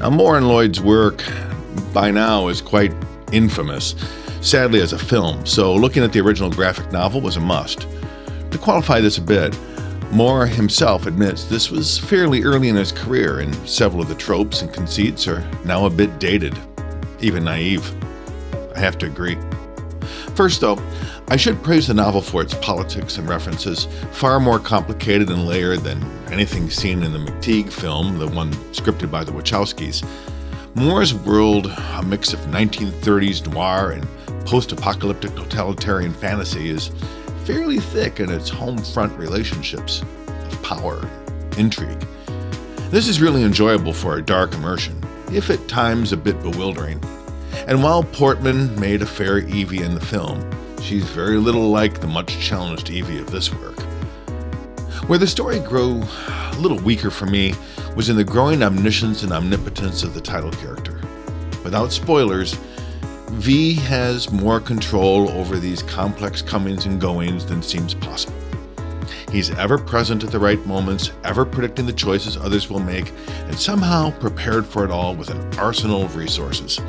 Now, Moore and Lloyd's work by now is quite infamous, sadly as a film, so looking at the original graphic novel was a must. To qualify this a bit, Moore himself admits this was fairly early in his career, and several of the tropes and conceits are now a bit dated, even naive. I have to agree. First, though, I should praise the novel for its politics and references, far more complicated and layered than anything seen in the McTeague film, the one scripted by the Wachowskis. Moore's world, a mix of 1930s noir and post-apocalyptic totalitarian fantasy, is fairly thick in its home front relationships of power and intrigue. This is really enjoyable for a dark immersion, if at times a bit bewildering. And while Portman made a fair Evie in the film, she's very little like the much-challenged Evie of this work. Where the story grew a little weaker for me was in the growing omniscience and omnipotence of the title character. Without spoilers, V has more control over these complex comings and goings than seems possible. He's ever present at the right moments, ever predicting the choices others will make, and somehow prepared for it all with an arsenal of resources.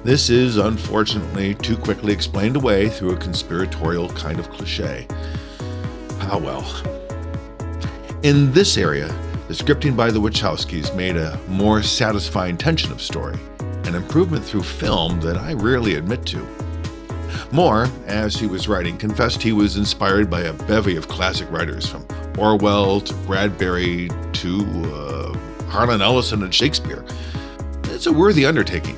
This is, unfortunately, too quickly explained away through a conspiratorial kind of cliche. Ah well. In this area, the scripting by the Wachowskis made a more satisfying tension of story, an improvement through film that I rarely admit to. Moore, as he was writing, confessed he was inspired by a bevy of classic writers, from Orwell to Bradbury to Harlan Ellison and Shakespeare. It's a worthy undertaking.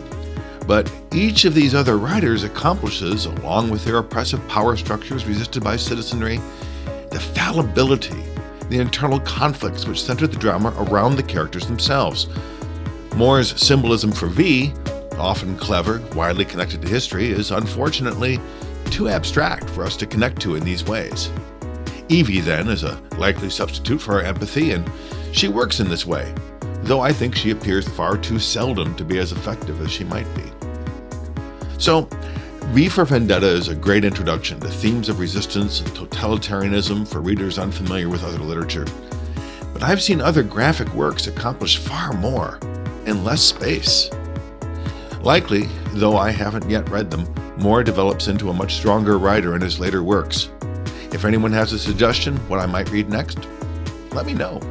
But each of these other writers accomplishes, along with their oppressive power structures resisted by citizenry, the fallibility, the internal conflicts which center the drama around the characters themselves. Moore's symbolism for V, often clever, widely connected to history, is unfortunately too abstract for us to connect to in these ways. Evie, then, is a likely substitute for our empathy, and she works in this way, though I think she appears far too seldom to be as effective as she might be. So, V for Vendetta is a great introduction to themes of resistance and totalitarianism for readers unfamiliar with other literature. But I've seen other graphic works accomplish far more in less space. Likely, though I haven't yet read them, Moore develops into a much stronger writer in his later works. If anyone has a suggestion what I might read next, let me know.